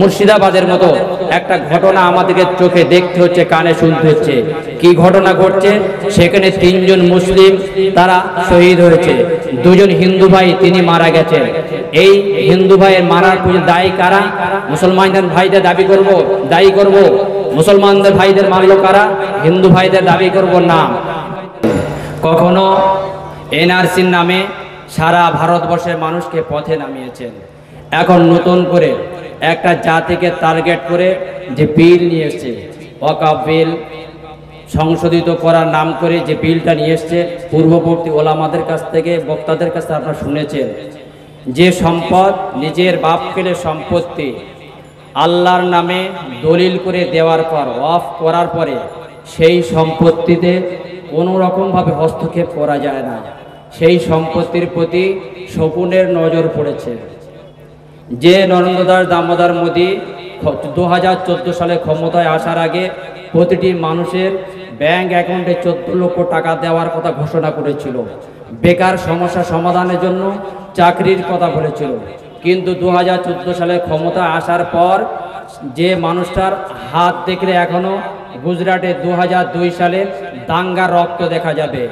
মুর্শিদাবাদের মতো একটা ঘটনা আমাদেরকে চোখে দেখতে হচ্ছে, কানে শুনতে হচ্ছে। কি ঘটনা ঘটছে? সেখানে 3 জন মুসলিম তারা শহীদ হয়েছে, 2 জন হিন্দু ভাই তিনি মারা গেছেন। এই হিন্দু ভাইয়ের মারার পিছনে দায়ী কারা? মুসলমানদের ভাইদের দায়ী করব। মুসলমানদের ভাইদের মারলো কারা? হিন্দু ভাইদের দাবি করব না। কখনো এনআরসির নামে সারা ভারতবর্ষের মানুষকে পথে নামিয়েছেন। এখন নতুন করে একটা জাতিকে টার্গেট করে যে বিল নিয়ে এসছে, ওয়াকফ বিল সংশোধিত করার নাম করে যে বিলটা নিয়ে এসছে, পূর্ববর্তী ওলামাদের কাছ থেকে, বক্তাদের কাছ থেকে আপনারা শুনেছেন যে সম্পদ নিজের বাপ ফেলে সম্পত্তি আল্লাহর নামে দলিল করে দেওয়ার পর, ওয়াকফ করার পরে সেই সম্পত্তিতে কোনো রকমভাবে হস্তক্ষেপ করা যায় না। সেই সম্পত্তির প্রতি শকুনের নজর পড়েছে। যে নরেন্দ্র দাস দামোদর মোদী 2014 সালে ক্ষমতায় আসার আগে প্রতিটি মানুষের ব্যাংক অ্যাকাউন্টে 14 লক্ষ টাকা দেওয়ার কথা ঘোষণা করেছিল, বেকার সমস্যা সমাধানের জন্য চাকরির কথা বলেছিল। কিন্তু 2014 সালে ক্ষমতা আসার পর যে মানুষটার হাত দেখলে এখনো গুজরাটে 2002 সালে দাঙ্গার রক্ত দেখা যাবে।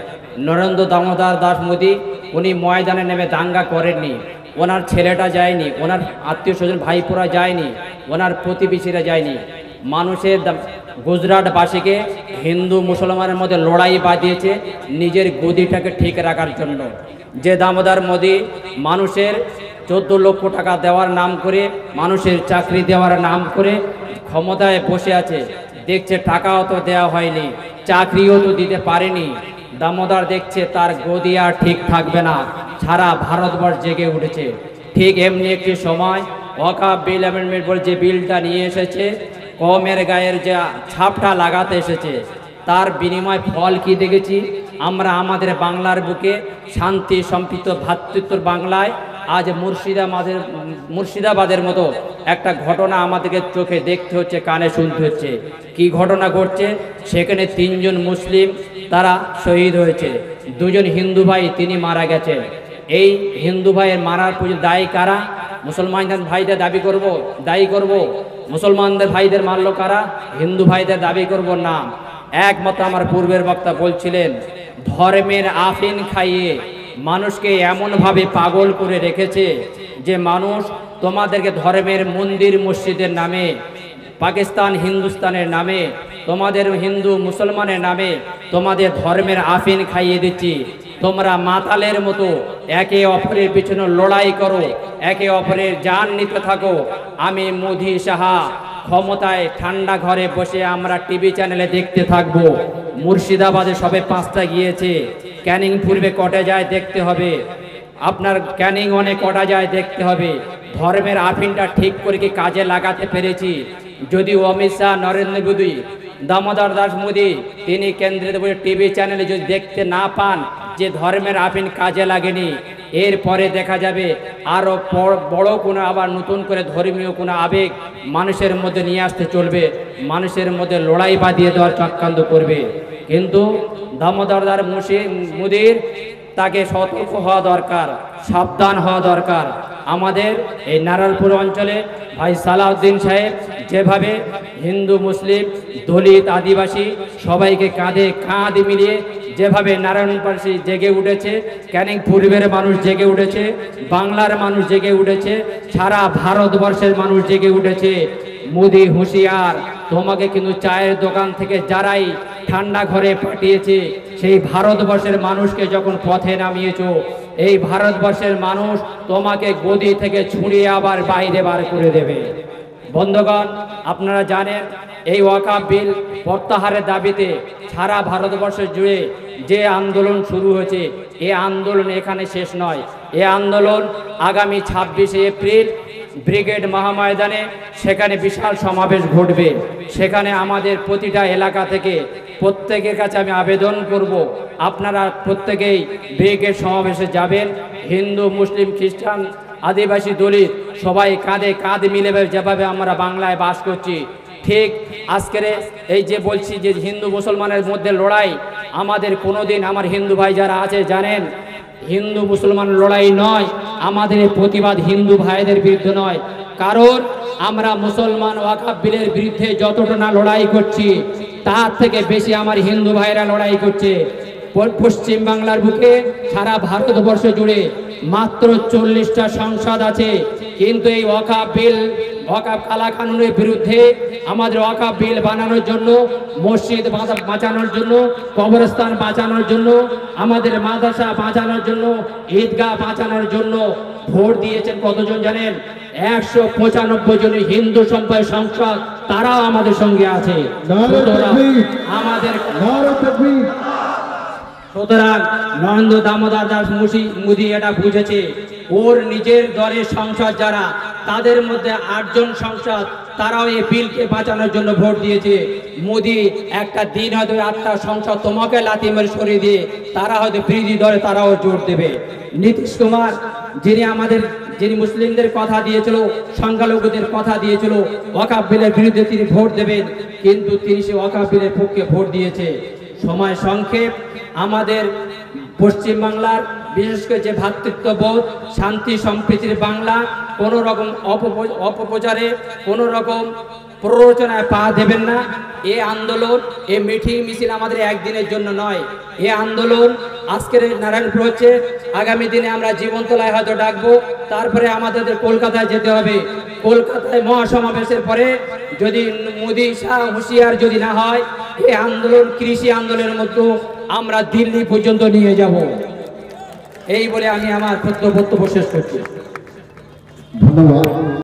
নরেন্দ্র দামোদর দাস মোদী উনি ময়দানে নেমে দাঙ্গা করেননি, ওনার ছেলেটা যায়নি, ওনার আত্মীয় স্বজন ভাইপোরা যায়নি, ওনার প্রতিবেশীরা যায়নি। মানুষের গুজরাটবাসীকে হিন্দু মুসলমানের মধ্যে লড়াই বাঁধিয়েছে নিজের গদিটাকে ঠিক রাখার জন্য। যে দামোদর মোদী মানুষের 14 লক্ষ টাকা দেওয়ার নাম করে, মানুষের চাকরি দেওয়ার নাম করে ক্ষমতায় বসে আছে, দেখছে টাকাও তো দেওয়া হয়নি, চাকরিও তো দিতে পারেনি। দামোদর দেখছে তার গদি আর ঠিক থাকবে না, সারা ভারতবর্ষ জেগে উঠেছে। ঠিক এমনি একটি সময় ওয়াকফ বিল অ্যামেন্ডমেন্ট বলে যে বিলটা নিয়ে এসেছে, কমের গায়ের যে ছাপটা লাগাতে এসেছে, তার বিনিময় ফল কি দেখেছি আমরা? আমাদের বাংলার বুকে শান্তি সম্প্রীত ভ্রাতৃত্বর বাংলায় আজ মুর্শিদাবাদের মতো একটা ঘটনা আমাদেরকে চোখে দেখতে হচ্ছে, কানে শুনতে হচ্ছে। কি ঘটনা ঘটছে? সেখানে 3 জন মুসলিম তারা শহীদ হয়েছে, 2 জন হিন্দু ভাই তিনি মারা গেছেন। এই হিন্দু ভাইয়ের মারার পিছনে দায়ী কারা? মুসলমানদের ভাইদের দায়ী করব। মুসলমানদের ভাইদের মারলো কারা? হিন্দু ভাইদের দাবি করব না। একমাত্র আমার পূর্বের বক্তা বলছিলেন, ধর্মের আফিন খাইয়ে মানুষকে এমনভাবে পাগল করে রেখেছে যে মানুষ তোমাদেরকে ধর্মের মন্দির মসজিদের নামে, পাকিস্তান হিন্দুস্তানের নামে, তোমাদের হিন্দু মুসলমানের নামে তোমাদের ধর্মের আফিন খাইয়ে দিচ্ছি। তোমরা মাতালের মতো একে অপরের পিছনে লড়াই করো, একে অপরের জান নিতে থাকো। আমি মোদি সাহা ক্ষমতায় ঠান্ডা ঘরে বসে আমরা টিভি চ্যানেলে দেখতে থাকবো। মুর্শিদাবাদে সবে 5টা গিয়েছে, ক্যানিং পূর্বে কটে যায় দেখতে হবে, আপনার ক্যানিং অনেক কটা যায় দেখতে হবে। ধর্মের আফিনটা ঠিক করে কি কাজে লাগাতে পেরেছি? যদি অমিত শাহ, নরেন্দ্র মোদী, দামোদর দাস মোদী তিনি কেন্দ্রে টিভি চ্যানেলে যদি দেখতে না পান যে ধর্মের আফিন কাজে লাগেনি, এরপরে দেখা যাবে আরও বড় কোনো আবার নতুন করে ধর্মীয় কোনো আবেগ মানুষের মধ্যে নিয়ে আসতে চলবে, মানুষের মধ্যে লড়াই বাঁধিয়ে দেওয়ার চক্রান্ত করবে। কিন্তু দামোদর দাস মোদীর তাকে সতর্ক হওয়া দরকার, সাবধান হওয়া দরকার। আমাদের এই নারায়ণপুর অঞ্চলে ভাই সালাউদ্দিন সাহেব যেভাবে হিন্দু মুসলিম দলিত আদিবাসী সবাইকে কাঁধে কাঁধ মিলিয়ে যেভাবে নারায়ণবাসী জেগে উঠেছে, ক্যানিং পূর্বের মানুষ জেগে উঠেছে, বাংলার মানুষ জেগে উঠেছে, সারা ভারতবর্ষের মানুষ জেগে উঠেছে। মোদি হুঁশিয়ার, তোমাকে কিন্তু চায়ের দোকান থেকে যারাই ঠান্ডা ঘরে পাঠিয়েছে, সেই ভারতবর্ষের মানুষকে যখন পথে নামিয়েছো, এই ভারতবর্ষের মানুষ তোমাকে গদি থেকে ছুঁড়িয়ে আবার বাইরে বার করে দেবে। বন্ধুগণ, আপনারা জানেন এই ওয়াকফ বিল প্রত্যাহারের দাবিতে সারা ভারতবর্ষ জুড়ে যে আন্দোলন শুরু হয়েছে, এই আন্দোলন এখানে শেষ নয়। এই আন্দোলন আগামী 26শে এপ্রিল ব্রিগেড মহাময়দানে সেখানে বিশাল সমাবেশ ঘটবে। সেখানে আমাদের প্রতিটা এলাকা থেকে প্রত্যেকের কাছে আমি আবেদন করব, আপনারা প্রত্যেকেই ব্রিগেড সমাবেশে যাবেন। হিন্দু মুসলিম খ্রিস্টান আদিবাসী দলিত সবাই কাঁধে কাঁধ মিলে যেভাবে আমরা বাংলায় বাস করছি, ঠিক আজকের এই যে বলছি যে হিন্দু মুসলমানের মধ্যে লড়াই, আমাদের কোনোদিন আমার হিন্দু ভাই যারা আছে জানেন হিন্দু মুসলমান লড়াই নয়, আমাদের এই প্রতিবাদ হিন্দু ভাইদের বিরুদ্ধে নয়, কারণ আমরা মুসলমান ওয়াকফ বিলের বিরুদ্ধে যতটা না লড়াই করছি তার থেকে বেশি আমার হিন্দু ভাইরা লড়াই করছে। পশ্চিম বাংলার বুকে সারা ভারতবর্ষ জুড়ে মাত্র 40টা সংসদ আছে, কিন্তু এই ওয়াকফ বিল ওয়াকফ কালা কানুনের বিরুদ্ধে আমাদের ওয়াকফ বিল বানানোর জন্য, মসজিদ বাঁচানোর জন্য, কবরস্থান বাঁচানোর জন্য, আমাদের মাদ্রাসা বাঁচানোর জন্য, ঈদগাহ বাঁচানোর জন্য ভোট দিয়েছেন কতজন জানেন? 195 জন হিন্দু সম্প্রদায় সংসদ, তারাও আমাদের সঙ্গে আছে। সুতরাং নরেন্দ্র দামোদর দাস মোদী এটা বুঝেছে, ওর নিজের দলের সংসদ যারা, তাদের মধ্যে 8 জন সংসদ তারাও এই বিলকে বাঁচানোর জন্য ভোট দিয়েছে। মোদী একটা দিন হয়তো 8টা সংসদ তোমাকে লাথি মেরে সরিয়ে দিয়ে তারা হয়তো বিরোধী দলে তারাও জোট দেবে। নীতিশ কুমার যিনি মুসলিমদের কথা দিয়েছিল, সংখ্যালঘুদের কথা দিয়েছিল ওয়াকফ বিলের বিরুদ্ধে তিনি ভোট দেবেন, কিন্তু তিনি সেই ওয়াকফ বিলের পক্ষে ভোট দিয়েছে। সময় সংক্ষেপ, আমাদের পশ্চিমবাংলার বিশেষ করে যে ভ্রাতৃত্ববোধ, শান্তি সম্প্রীতির বাংলা, কোনো রকম অপপ্রচারে, কোনো রকম প্ররোচনায় পা দেবেন না। এই আন্দোলন, এই মিটিং মিছিল আমাদের একদিনের জন্য নয়। এই আন্দোলন আজকের নারায়ণপুর হচ্ছে, আগামী দিনে আমরা জীবনতলায় হয়তো ডাকবো, তারপরে আমাদের কলকাতায় যেতে হবে। কলকাতায় মহাসমাবেশের পরে যদি মোদী শাহ হুঁশিয়ার যদি না হয়, এই আন্দোলন কৃষি আন্দোলনের মতো আমরা দিল্লি পর্যন্ত নিয়ে যাব। এই বলে আমি আমার বক্তব্য শেষ করছি। ধন্যবাদ।